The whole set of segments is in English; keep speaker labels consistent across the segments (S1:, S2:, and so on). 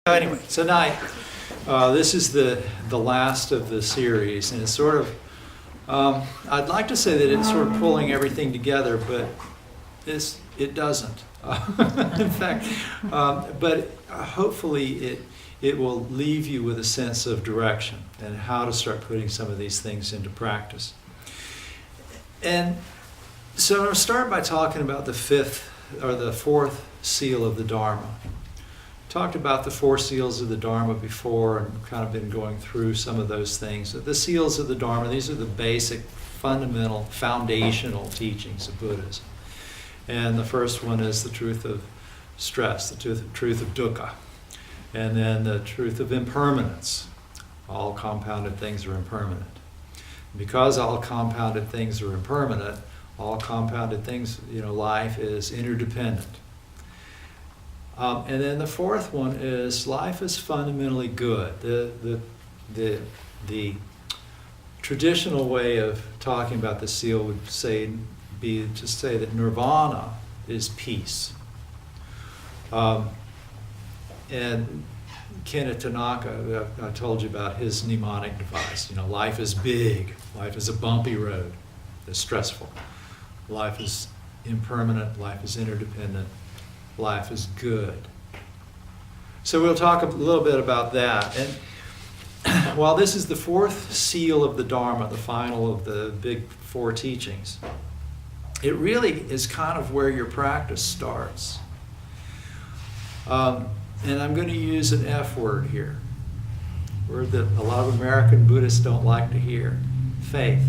S1: Anyway, tonight, this is the last of the series, and it's sort of, I'd like to say that it's sort of pulling everything together, but it doesn't. In fact, but hopefully it will leave you with a sense of direction and how to start putting some of these things into practice. And so I'll start by talking about the fourth seal of the Dharma. Talked about the four seals of the Dharma before and kind of been going through some of those things. The seals of the Dharma, these are the basic, fundamental, foundational teachings of Buddhism. And the first one is the truth of stress, the truth of dukkha. And then the truth of impermanence. All compounded things are impermanent. Because all compounded things are impermanent, all compounded things, life is interdependent. And then the fourth one is life is fundamentally good. The traditional way of talking about the seal would be to say that nirvana is peace. And Kenneth Tanaka, I told you about his mnemonic device. Life is big. Life is a bumpy road. It's stressful. Life is impermanent. Life is interdependent. Life is good. So we'll talk a little bit about that. And while this is the fourth seal of the Dharma, the final of the big four teachings, it really is kind of where your practice starts. And I'm going to use an F word here, a word that a lot of American Buddhists don't like to hear, faith.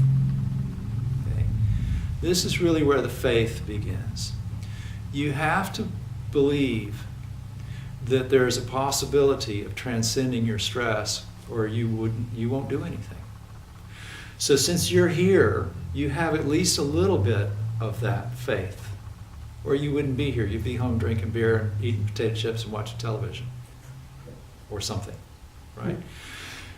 S1: Okay? This is really where the faith begins. You have to believe that there's a possibility of transcending your stress, or you won't do anything. So since you're here, you have at least a little bit of that faith, or you wouldn't be here. You'd be home drinking beer and eating potato chips and watching television or something, right?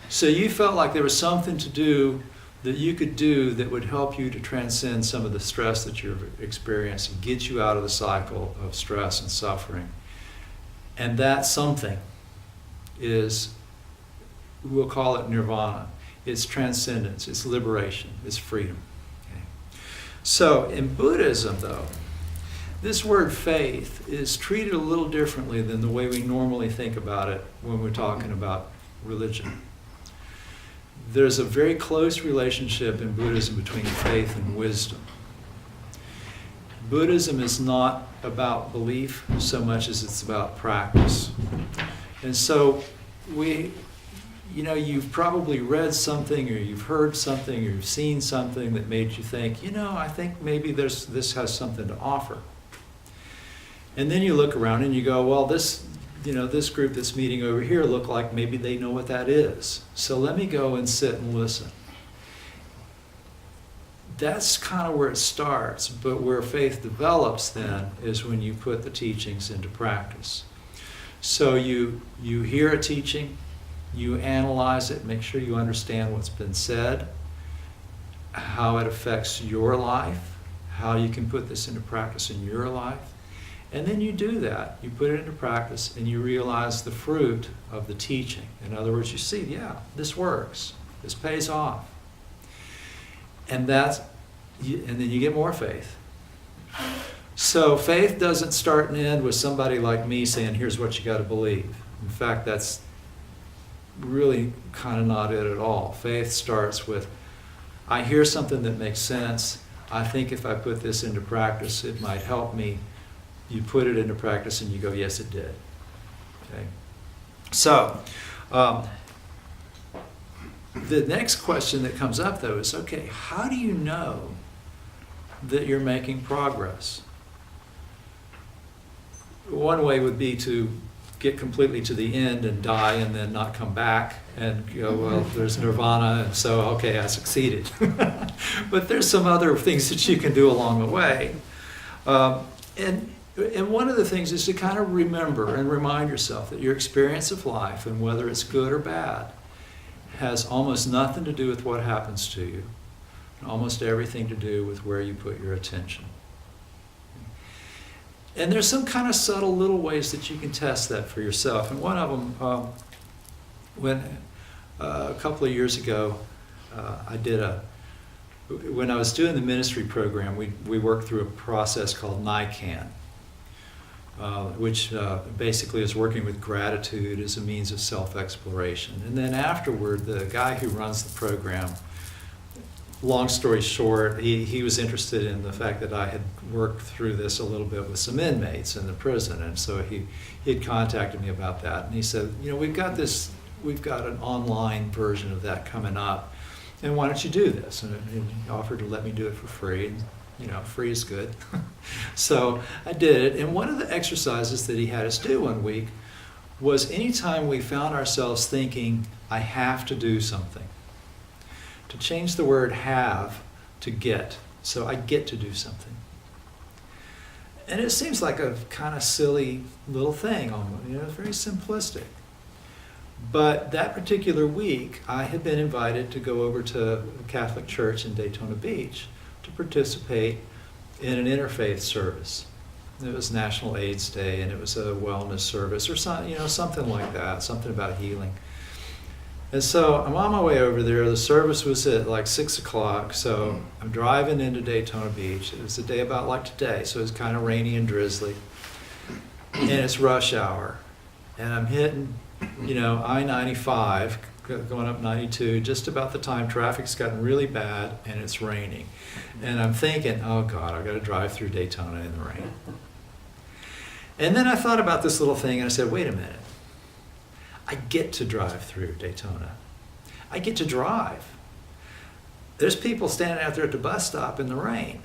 S1: So you felt like there was something to do that you could do that would help you to transcend some of the stress that you're experiencing, get you out of the cycle of stress and suffering. And that something is, we'll call it nirvana. It's transcendence, it's liberation, it's freedom. Okay? So in Buddhism, though, this word faith is treated a little differently than the way we normally think about it when we're talking about religion. There's a very close relationship in Buddhism between faith and wisdom. Buddhism is not about belief so much as it's about practice. And so you've probably read something, or you've heard something, or you've seen something that made you think, I think maybe this has something to offer. And then you look around and you go, well, this group that's meeting over here look like maybe they know what that is. So let me go and sit and listen. That's kind of where it starts, but where faith develops then is when you put the teachings into practice. So you hear a teaching, you analyze it, make sure you understand what's been said, how it affects your life, how you can put this into practice in your life. And then you do that. You put it into practice and you realize the fruit of the teaching. In other words, you see, yeah, this works. This pays off. And then you get more faith. So faith doesn't start and end with somebody like me saying, here's what you got to believe. In fact, that's really kind of not it at all. Faith starts with, I hear something that makes sense. I think if I put this into practice, it might help me. You put it into practice and you go, yes, it did. Okay. So, the next question that comes up, though, is, okay, how do you know that you're making progress? One way would be to get completely to the end and die and then not come back and go, well, there's nirvana, and so, okay, I succeeded. But there's some other things that you can do along the way. And one of the things is to kind of remember and remind yourself that your experience of life, and whether it's good or bad, has almost nothing to do with what happens to you, and almost everything to do with where you put your attention. And there's some kind of subtle little ways that you can test that for yourself. And one of them, a couple of years ago, when I was doing the ministry program, we worked through a process called NICAN, which basically is working with gratitude as a means of self-exploration. And then afterward, the guy who runs the program, long story short, he was interested in the fact that I had worked through this a little bit with some inmates in the prison, and so he had contacted me about that, and he said, we've got an online version of that coming up, and why don't you do this? And he offered to let me do it for free, and free is good. So I did it, and one of the exercises that he had us do one week was anytime we found ourselves thinking, I have to do something, to change the word have to get. So I get to do something. And it seems like a kind of silly little thing, almost, it's very simplistic. But that particular week, I had been invited to go over to a Catholic church in Daytona Beach to participate in an interfaith service. It was National AIDS Day, and it was a wellness service or something like that, something about healing. And so I'm on my way over there. The service was at like 6 o'clock, so I'm driving into Daytona Beach. It was a day about like today, so it was kind of rainy and drizzly. And it's rush hour. And I'm hitting, I-95, going up 92, just about the time traffic's gotten really bad and it's raining. And I'm thinking, oh God, I've got to drive through Daytona in the rain. And then I thought about this little thing and I said, wait a minute. I get to drive through Daytona. I get to drive. There's people standing out there at the bus stop in the rain.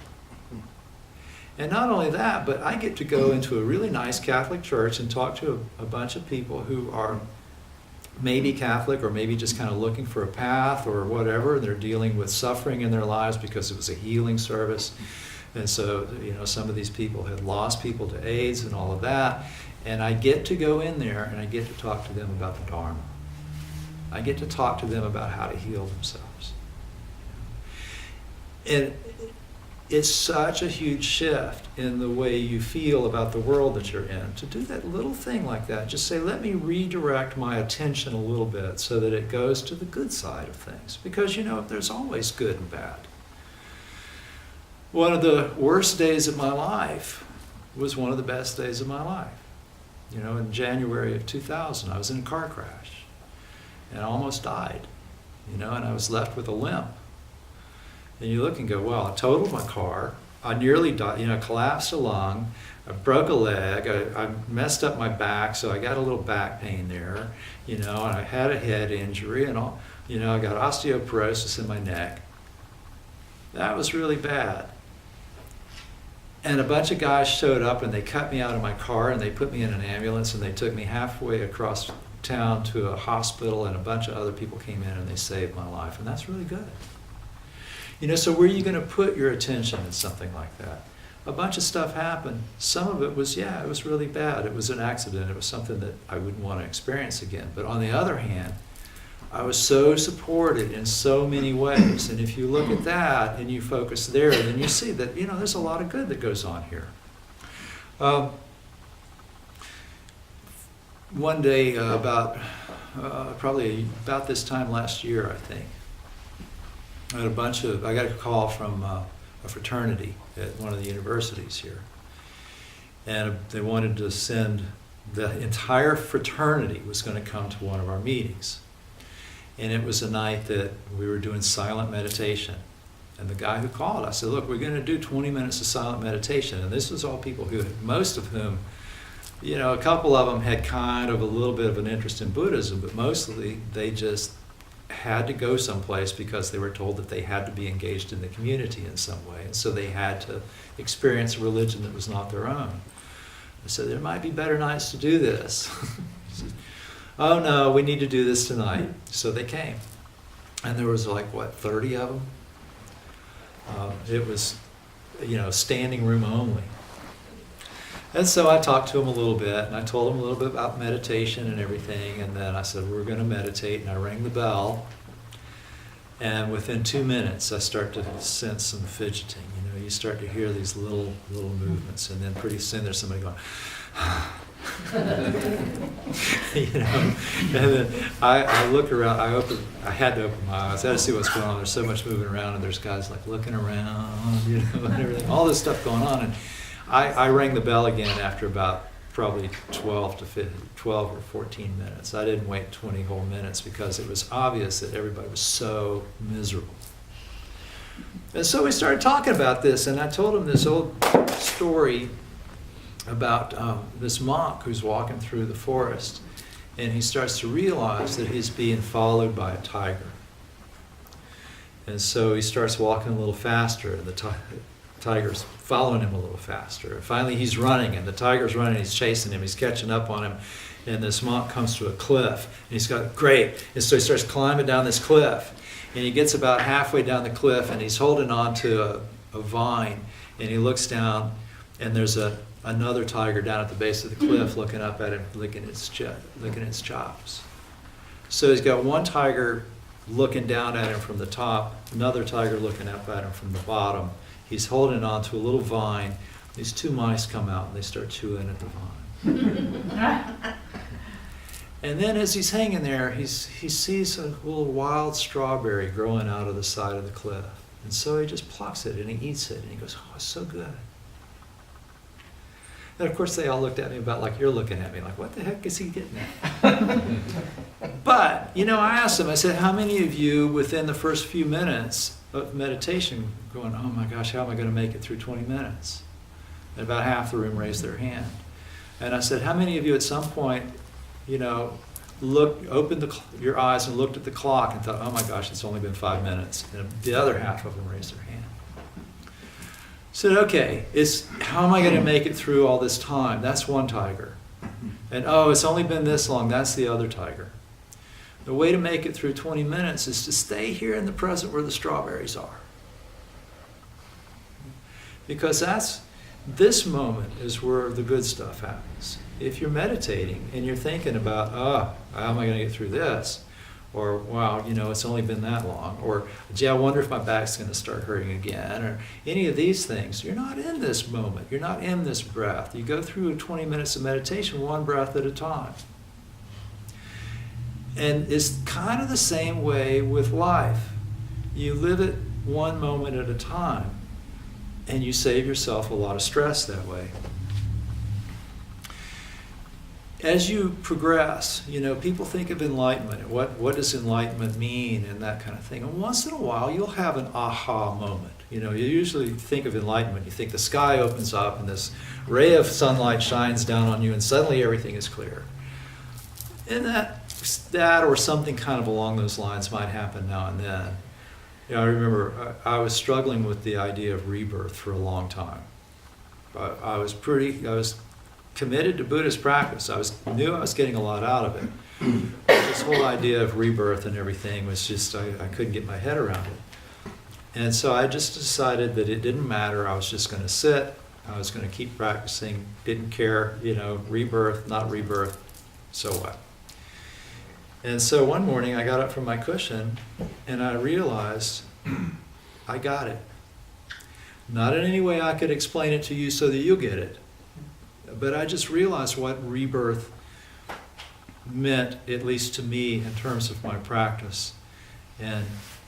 S1: And not only that, but I get to go into a really nice Catholic church and talk to a bunch of people who are maybe Catholic or maybe just kind of looking for a path or whatever. They're dealing with suffering in their lives because it was a healing service. And so, some of these people had lost people to AIDS and all of that. And I get to go in there and I get to talk to them about the Dharma. I get to talk to them about how to heal themselves. And it's such a huge shift in the way you feel about the world that you're in. To do that little thing like that, just say, let me redirect my attention a little bit so that it goes to the good side of things. Because, there's always good and bad. One of the worst days of my life was one of the best days of my life. In January of 2000, I was in a car crash and I almost died, and I was left with a limp. And you look and go, well, I totaled my car, I nearly died, collapsed a lung, I broke a leg, I messed up my back, so I got a little back pain there, and I had a head injury and all, I got osteoporosis in my neck. That was really bad. And a bunch of guys showed up and they cut me out of my car and they put me in an ambulance and they took me halfway across town to a hospital, and a bunch of other people came in and they saved my life. And that's really good. So where are you going to put your attention in something like that? A bunch of stuff happened. Some of it was, it was really bad. It was an accident. It was something that I wouldn't want to experience again. But on the other hand, I was so supported in so many ways. And if you look at that and you focus there, then you see that, there's a lot of good that goes on here. One day, probably about this time last year, I think, I got a call from a fraternity at one of the universities here. And they wanted to send, the entire fraternity was going to come to one of our meetings. And it was a night that we were doing silent meditation. And the guy who called, I said, look, we're going to do 20 minutes of silent meditation. And this was all people who, most of whom, a couple of them had kind of a little bit of an interest in Buddhism, but mostly they just had to go someplace because they were told that they had to be engaged in the community in some way. And so they had to experience a religion that was not their own. I said, there might be better nights to do this. Oh no, we need to do this tonight. So they came. And there was 30 of them? It was, standing room only. And so I talked to them a little bit, and I told them a little bit about meditation and everything, and then I said, we're going to meditate, and I rang the bell. And within 2 minutes, I start to sense some fidgeting. You start to hear these little movements, and then pretty soon there's somebody going, And then I look around. I had to open my eyes. I had to see what's going on. There's so much moving around, and there's guys like looking around, and everything. All this stuff going on, and I rang the bell again after about probably 12 or 14 minutes. I didn't wait 20 whole minutes because it was obvious that everybody was so miserable. And so we started talking about this, and I told him this old story about this monk who's walking through the forest, and he starts to realize that he's being followed by a tiger. And so he starts walking a little faster, and the tiger's following him a little faster. And finally he's running, and the tiger's running, he's chasing him, he's catching up on him, and this monk comes to a cliff, and he's got, great, and so he starts climbing down this cliff, and he gets about halfway down the cliff, and he's holding on to a vine, and he looks down, and there's another tiger down at the base of the cliff looking up at him, licking its chops. So he's got one tiger looking down at him from the top, another tiger looking up at him from the bottom. He's holding on to a little vine. These two mice come out and they start chewing at the vine. And then as he's hanging there, he sees a little wild strawberry growing out of the side of the cliff. And so he just plucks it and he eats it and he goes, oh, it's so good. And of course they all looked at me about like you're looking at me, like what the heck is he getting at? But, I asked him, I said, how many of you within the first few minutes of meditation going, oh my gosh, how am I going to make it through 20 minutes? And about half the room raised their hand. And I said, how many of you at some point, opened your eyes and looked at the clock and thought, oh my gosh, it's only been 5 minutes? And the other half of them raised their hand. I said, okay, how am I going to make it through all this time? That's one tiger. And oh, it's only been this long. That's the other tiger. The way to make it through 20 minutes is to stay here in the present where the strawberries are. Because this moment is where the good stuff happens. If you're meditating and you're thinking about, how am I going to get through this? Or, wow, it's only been that long. Or, gee, I wonder if my back's going to start hurting again. Or any of these things. You're not in this moment. You're not in this breath. You go through 20 minutes of meditation one breath at a time. And it's kind of the same way with life. You live it one moment at a time. And you save yourself a lot of stress that way. As you progress, people think of enlightenment. What does enlightenment mean and that kind of thing. And once in a while, you'll have an aha moment. You usually think of enlightenment. You think the sky opens up and this ray of sunlight shines down on you and suddenly everything is clear. And that or something kind of along those lines might happen now and then. I remember I was struggling with the idea of rebirth for a long time. I was committed to Buddhist practice. I knew I was getting a lot out of it. This whole idea of rebirth and everything was just, I couldn't get my head around it. And so I just decided that it didn't matter. I was just going to sit. I was going to keep practicing. Didn't care, rebirth, not rebirth, so what? And so one morning I got up from my cushion and I realized I got it. Not in any way I could explain it to you so that you'll get it. But I just realized what rebirth meant, at least to me, in terms of my practice, and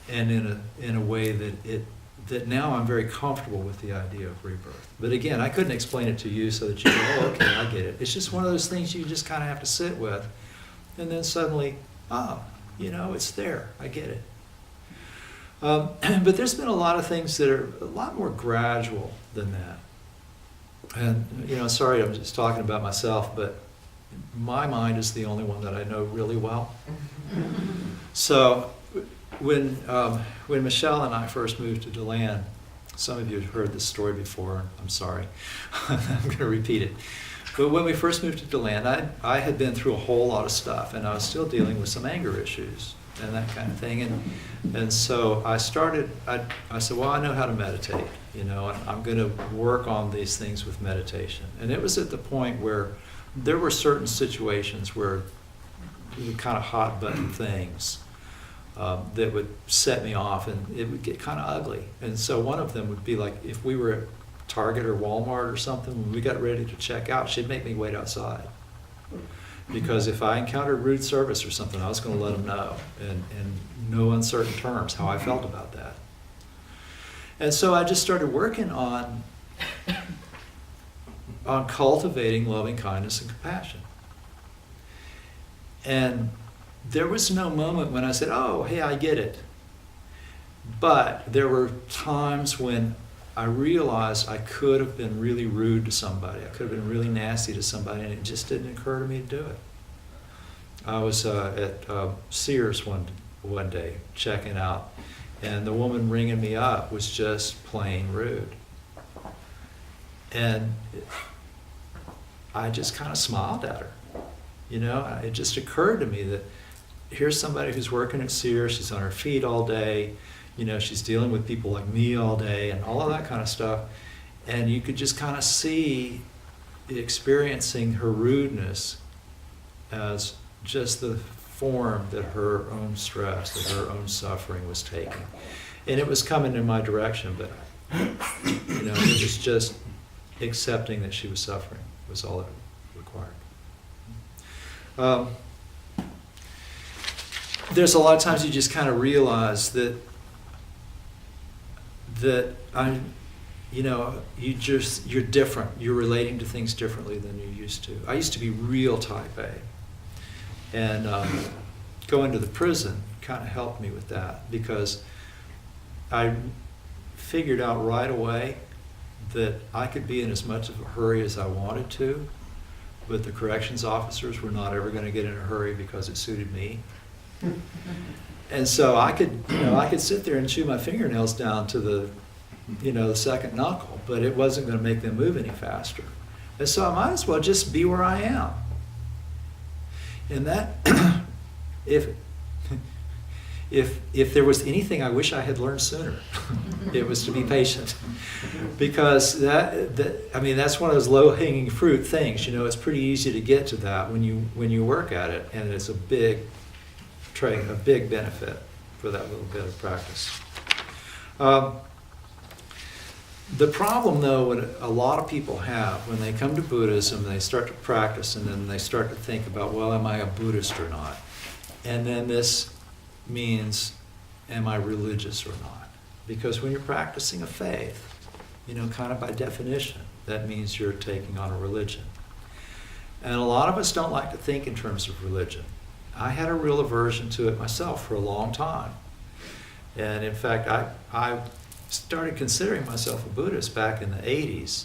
S1: in a way that now I'm very comfortable with the idea of rebirth. But again, I couldn't explain it to you so that you go, oh, okay, I get it. It's just one of those things you just kind of have to sit with, and then suddenly, it's there. I get it. But there's been a lot of things that are a lot more gradual than that. And, sorry, I'm just talking about myself, but my mind is the only one that I know really well. So when Michelle and I first moved to DeLand, some of you have heard this story before, I'm sorry, I'm going to repeat it. But when we first moved to DeLand, I had been through a whole lot of stuff, and I was still dealing with some anger issues and that kind of thing. And so I said, well, I know how to meditate, and I'm going to work on these things with meditation. And it was at the point where there were certain situations where kind of hot button things that would set me off, and it would get kind of ugly. And so one of them would be like, if we were at Target or Walmart or something, when we got ready to check out, she'd make me wait outside. Because if I encountered rude service or something, I was going to let them know, in no uncertain terms, how I felt about that. And so I just started working on cultivating loving kindness and compassion. And there was no moment when I said, oh, hey, I get it. But there were times when I realized I could have been really rude to somebody. I could have been really nasty to somebody, and it just didn't occur to me to do it. I was at Sears one day checking out, and the woman ringing me up was just plain rude. And I just kind of smiled at her. You know, it just occurred to me that here's somebody who's working at Sears, she's on her feet all day, you know, she's dealing with people like me all day and all of that kind of stuff. And you could just kind of see experiencing her rudeness as just the form that her own stress, that her own suffering was taking. And it was coming in my direction, but, you know, it was just accepting that she was suffering was all it required. There's a lot of times you just kind of realize that you're different. You're relating to things differently than you used to. I used to be real type A, and going to the prison kind of helped me with that, because I figured out right away that I could be in as much of a hurry as I wanted to, but the corrections officers were not ever going to get in a hurry because it suited me. And so I could sit there and chew my fingernails down to the second knuckle, but it wasn't going to make them move any faster. And so I might as well just be where I am. And that, if there was anything I wish I had learned sooner, it was to be patient. Because that's one of those low-hanging fruit things. You know, it's pretty easy to get to that when you work at it, and it's a big benefit for that little bit of practice. The problem, though, what a lot of people have when they come to Buddhism, they start to practice, and then they start to think about, well, am I a Buddhist or not? And then this means, am I religious or not? Because when you're practicing a faith, kind of by definition, that means you're taking on a religion. And a lot of us don't like to think in terms of religion. I had a real aversion to it myself for a long time. And in fact, I started considering myself a Buddhist back in the 80s.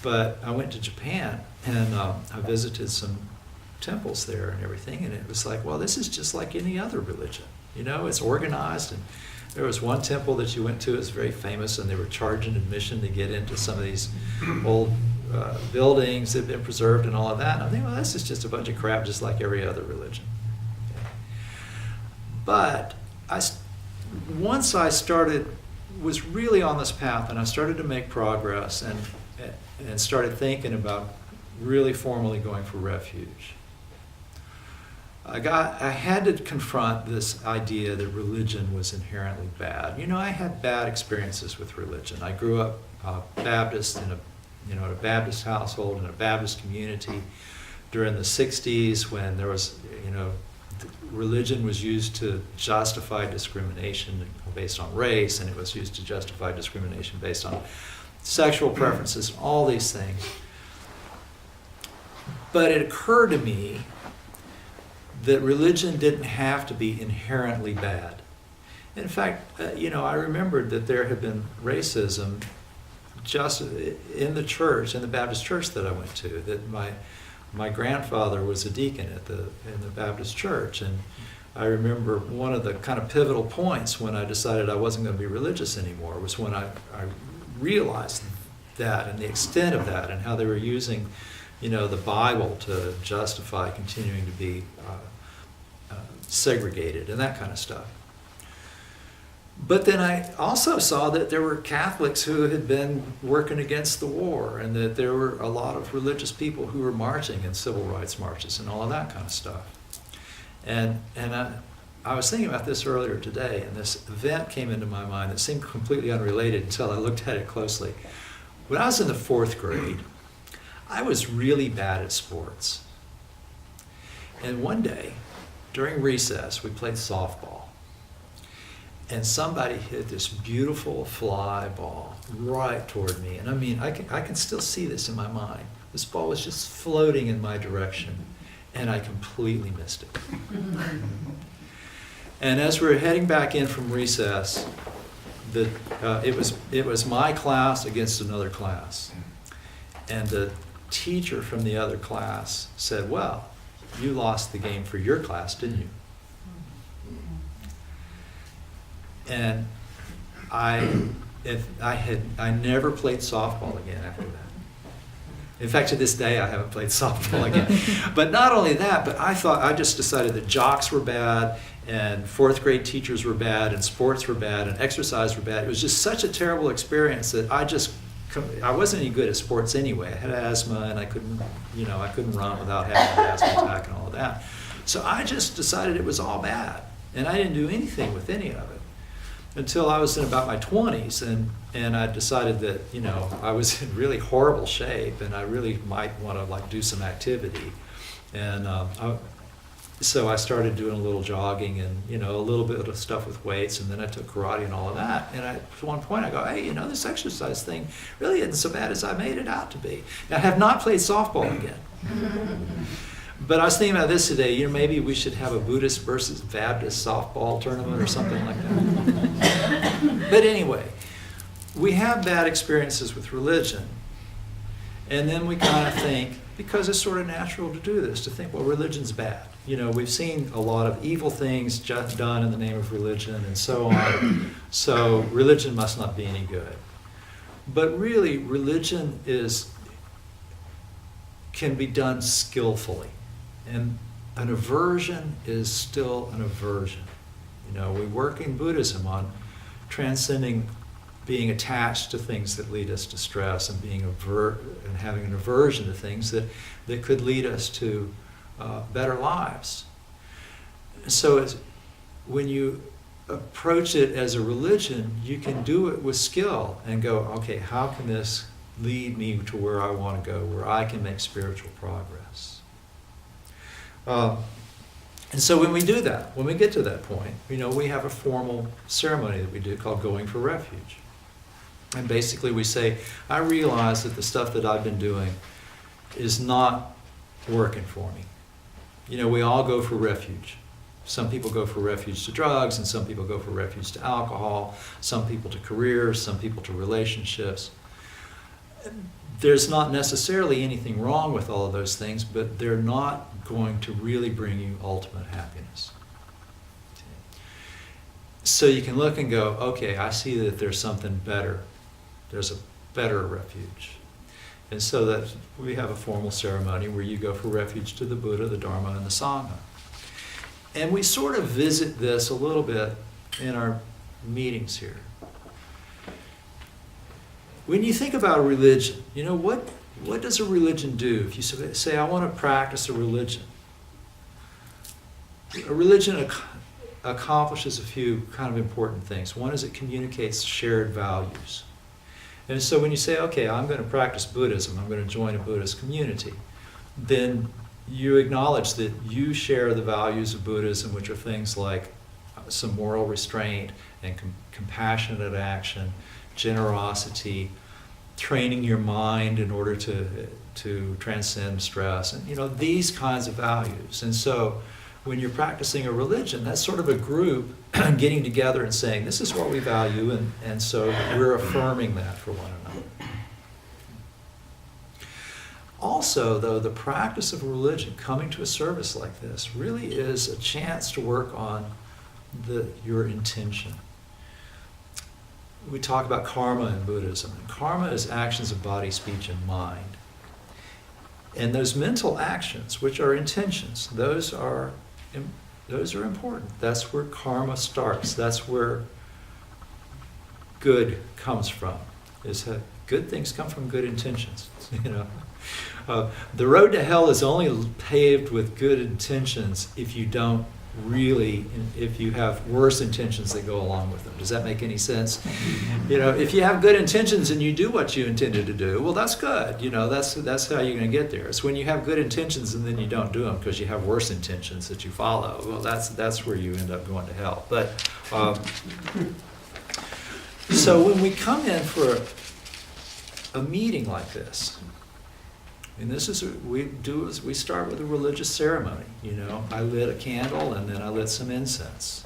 S1: But I went to Japan, and I visited some temples there and everything, and it was like, well, this is just like any other religion. It's organized, and there was one temple that you went to that was very famous, and they were charging admission to get into some of these old buildings that have been preserved and all of that. And I'm thinking, well, this is just a bunch of crap, just like every other religion. Okay. But once I was really on this path, and I started to make progress, and started thinking about really formally going for refuge. I had to confront this idea that religion was inherently bad. I had bad experiences with religion. I grew up Baptist in a Baptist household, in a Baptist community during the 60s, when there was, religion was used to justify discrimination based on race, and it was used to justify discrimination based on sexual preferences, all these things. But it occurred to me that religion didn't have to be inherently bad. In fact, I remembered that there had been racism just in the church, in the Baptist church that I went to, that my grandfather was a deacon in the Baptist church, and I remember one of the kind of pivotal points when I decided I wasn't going to be religious anymore was when I realized that, and the extent of that, and how they were using the Bible to justify continuing to be segregated and that kind of stuff. But then I also saw that there were Catholics who had been working against the war, and that there were a lot of religious people who were marching in civil rights marches and all of that kind of stuff. And I was thinking about this earlier today, and this event came into my mind that seemed completely unrelated until I looked at it closely. When I was in the 4th grade, I was really bad at sports. And one day, during recess, we played softball. And somebody hit this beautiful fly ball right toward me. And I mean, I can still see this in my mind. This ball was just floating in my direction, and I completely missed it. And as we were heading back in from recess, it was my class against another class. And the teacher from the other class said, "Well, you lost the game for your class, didn't you?" And I never played softball again after that. In fact, to this day, I haven't played softball again. But not only that, but I just decided that jocks were bad, and 4th grade teachers were bad, and sports were bad, and exercise were bad. It was just such a terrible experience that I wasn't any good at sports anyway. I had asthma, and I couldn't run without having an asthma attack and all of that. So I just decided it was all bad, and I didn't do anything with any of it until I was in about my 20s, and I decided that I was in really horrible shape, and I really might want to do some activity, and so I started doing a little jogging and a little bit of stuff with weights, and then I took karate and all of that. And at one point I go, hey, this exercise thing really isn't so bad as I made it out to be. Now, I have not played softball again. But I was thinking about this today. Maybe we should have a Buddhist versus Baptist softball tournament or something like that. But anyway, we have bad experiences with religion, and then we kind of think, because it's sort of natural to do this, to think, well, religion's bad. We've seen a lot of evil things done in the name of religion and so on, so religion must not be any good. But really, religion can be done skillfully. And an aversion is still an aversion. We work in Buddhism on transcending being attached to things that lead us to stress, and and having an aversion to things that could lead us to better lives. So when you approach it as a religion, you can do it with skill and go, okay, how can this lead me to where I want to go, where I can make spiritual progress? And so when we do that, when we get to that point, we have a formal ceremony that we do called going for refuge. And basically we say, I realize that the stuff that I've been doing is not working for me. We all go for refuge. Some people go for refuge to drugs, and some people go for refuge to alcohol, some people to careers, some people to relationships. There's not necessarily anything wrong with all of those things, but they're not going to really bring you ultimate happiness. So you can look and go, okay, I see that there's something better. There's a better refuge. And so that we have a formal ceremony where you go for refuge to the Buddha, the Dharma, and the Sangha. And we sort of visit this a little bit in our meetings here. When you think about a religion, what does a religion do? If you say, I want to practice a religion accomplishes a few kind of important things. One is it communicates shared values. And so when you say, okay, I'm going to practice Buddhism, I'm going to join a Buddhist community, then you acknowledge that you share the values of Buddhism, which are things like some moral restraint and compassionate action, generosity, training your mind in order to transcend stress, and these kinds of values. And so when you're practicing a religion, that's sort of a group getting together and saying, this is what we value, and so we're affirming that for one another. Also, though, the practice of religion, coming to a service like this, really is a chance to work on your intention. We talk about karma in Buddhism. And karma is actions of body, speech, and mind. And those mental actions, which are intentions, those are important. That's where karma starts. That's where good comes from. Is that good things come from good intentions. The road to hell is only paved with good intentions if you don't really if you have worse intentions that go along with them. Does that make any sense? You know, if you have good intentions and you do what you intended to do, well, that's good. You know, that's how you're going to get there. It's when you have good intentions and then you don't do them because you have worse intentions that you follow. Well, that's where you end up going to hell. But so when we come in for a meeting like this, and this is we start with a religious ceremony. You know, I lit a candle and then I lit some incense.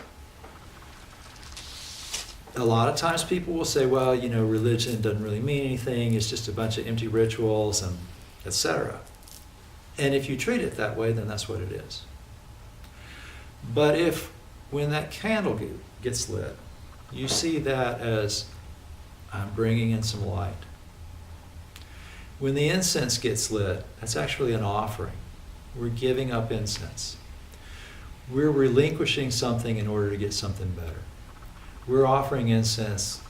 S1: A lot of times people will say, well, you know, religion doesn't really mean anything. It's just a bunch of empty rituals and etc. And if you treat it that way, then that's what it is. But if when that candle gets lit, you see that as I'm bringing in some light. When the incense gets lit, that's actually an offering. We're giving up incense. We're relinquishing something in order to get something better. We're offering incense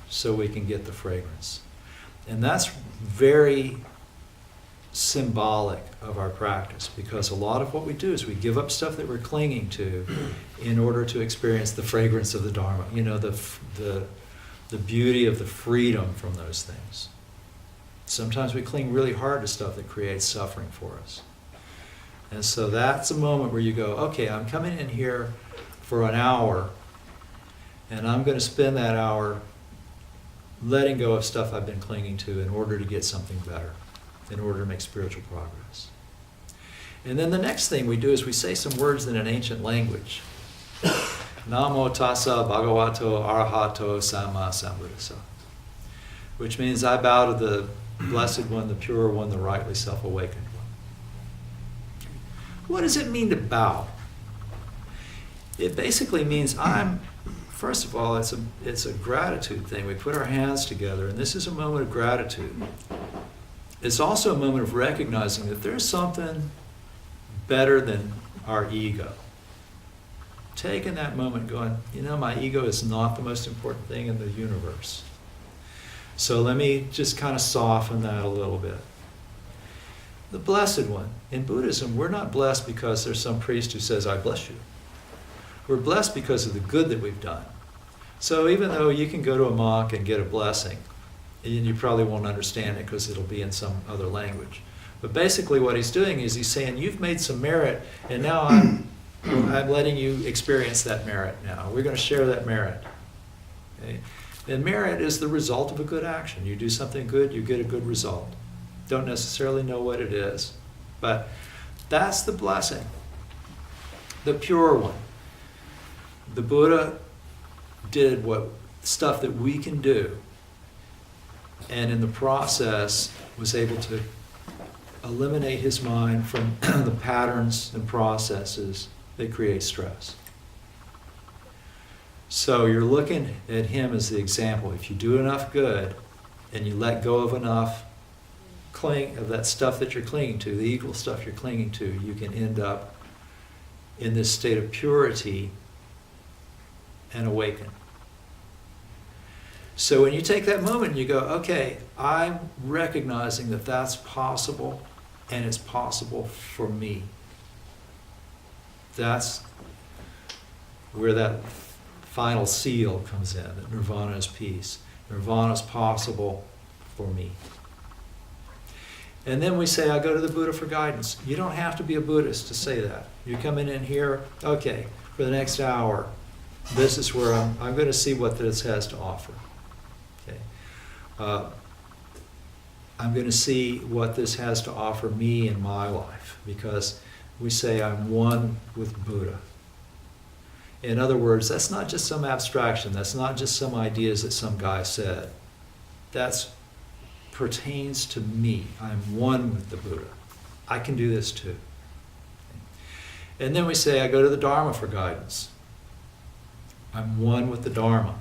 S1: so we can get the fragrance. And that's very symbolic of our practice, because a lot of what we do is we give up stuff that we're clinging to in order to experience the fragrance of the Dharma, you know, the beauty of the freedom from those things. Sometimes we cling really hard to stuff that creates suffering for us. And so that's a moment where you go, okay, I'm coming in here for an hour, and I'm going to spend that hour letting go of stuff I've been clinging to in order to get something better, in order to make spiritual progress. And then the next thing we do is we say some words in an ancient language. Namo tassa bhagavato arahato sama sambuddhassa, which means I bow to the Blessed One, the Pure One, the rightly self-awakened one. What does it mean to bow? It basically means first of all, it's a gratitude thing. We put our hands together, and this is a moment of gratitude. It's also a moment of recognizing that there's something better than our ego. Taking that moment going, you know, my ego is not the most important thing in the universe. So let me just kind of soften that a little bit. The Blessed One. In Buddhism, we're not blessed because there's some priest who says, I bless you. We're blessed because of the good that we've done. So even though you can go to a monk and get a blessing, and you probably won't understand it because it'll be in some other language. But basically what he's doing is he's saying, you've made some merit, and now I'm letting you experience that merit now. We're going to share that merit. Okay? And merit is the result of a good action. You do something good, you get a good result. Don't necessarily know what it is, but that's the blessing. The Pure One. The Buddha did stuff that we can do, and in the process was able to eliminate his mind from the patterns and processes that create stress. So you're looking at him as the example. If you do enough good and you let go of enough of that stuff that you're clinging to, the evil stuff you're clinging to, you can end up in this state of purity and awaken. So when you take that moment and you go, okay, I'm recognizing that that's possible, and it's possible for me. That's where that final seal comes in, that nirvana is peace. Nirvana is possible for me. And then we say, I go to the Buddha for guidance. You don't have to be a Buddhist to say that. You're coming in here, okay, for the next hour, this is where I'm going to see what this has to offer. Okay. I'm going to see what this has to offer me in my life, because we say I'm one with Buddha. In other words, that's not just some abstraction. That's not just some ideas that some guy said. That pertains to me. I'm one with the Buddha. I can do this too. And then we say, I go to the Dharma for guidance. I'm one with the Dharma.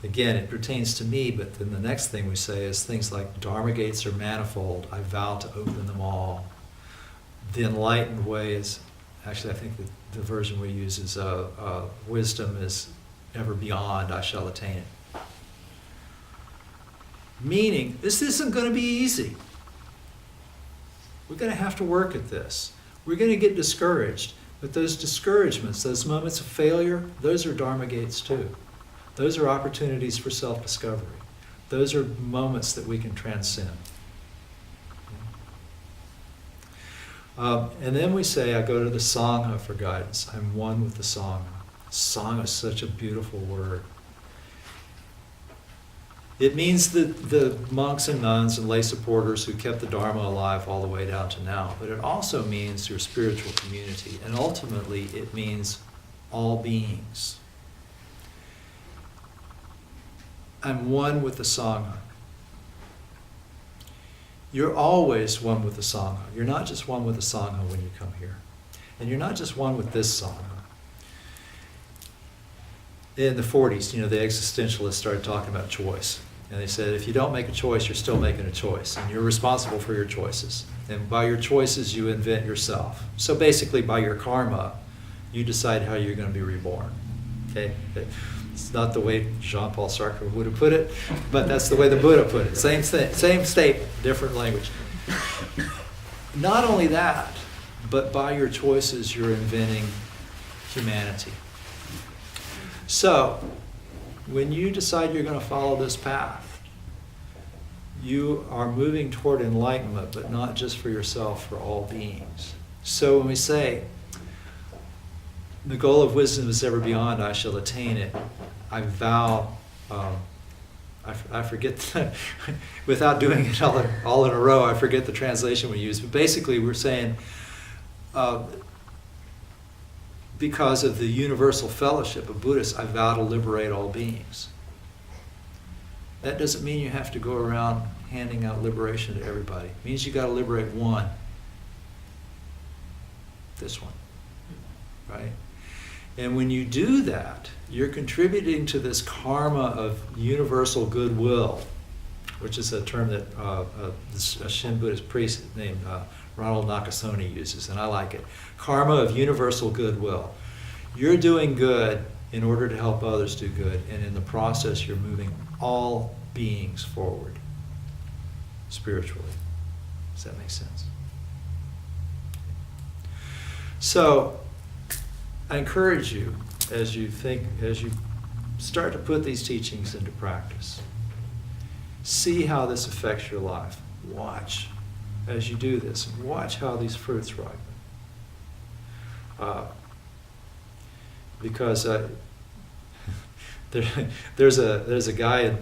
S1: Again, it pertains to me, but then the next thing we say is things like Dharma gates are manifold. I vow to open them all. The enlightened way is, actually I think the version we use is wisdom is ever beyond, I shall attain it. Meaning, this isn't going to be easy. We're going to have to work at this. We're going to get discouraged, But those discouragements, those moments of failure, those are Dharma gates too. Those are opportunities for self-discovery. Those are moments that we can transcend. And then we say, I go to the Sangha for guidance. I'm one with the Sangha. Sangha is such a beautiful word. It means the monks and nuns and lay supporters who kept the Dharma alive all the way down to now. But it also means your spiritual community. And ultimately, it means all beings. I'm one with the Sangha. You're always one with the Sangha. You're not just one with the Sangha when you come here. And you're not just one with this Sangha. In the 40s, the existentialists started talking about choice. And they said, if you don't make a choice, you're still making a choice. And you're responsible for your choices. And by your choices, you invent yourself. So basically, by your karma, you decide how you're going to be reborn. Okay? It's not the way Jean-Paul Sartre would have put it, but that's the way the Buddha put it. Same statement, different language. Not only that, but by your choices, you're inventing humanity. So, when you decide you're going to follow this path, you are moving toward enlightenment, but not just for yourself, for all beings. So when we say, the goal of wisdom is ever beyond, I shall attain it, I vow, I forget, without doing it all in a row, I forget the translation we use, but basically we're saying, because of the universal fellowship of Buddhists, I vow to liberate all beings. That doesn't mean you have to go around handing out liberation to everybody. It means you got to liberate one. This one. Right? And when you do that, you're contributing to this karma of universal goodwill, which is a term that a Shin Buddhist priest named Ronald Nakasone uses, and I like it. Karma of universal goodwill. You're doing good in order to help others do good, and in the process you're moving all beings forward spiritually. Does that make sense? So, I encourage you, as you start to put these teachings into practice, see how this affects your life. Watch as you do this. Watch how these fruits ripen. Because there's a guy in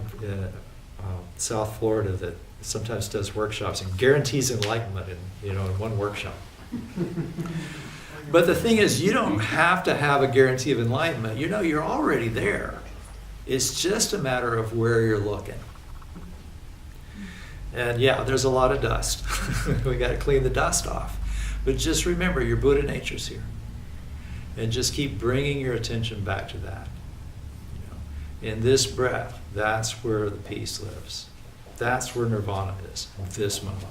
S1: South Florida that sometimes does workshops and guarantees enlightenment in one workshop. But the thing is, you don't have to have a guarantee of enlightenment. You're already there. It's just a matter of where you're looking. And yeah, there's a lot of dust. We got to clean the dust off. But just remember, your Buddha nature's here. And just keep bringing your attention back to that. In this breath, that's where the peace lives. That's where nirvana is, this moment.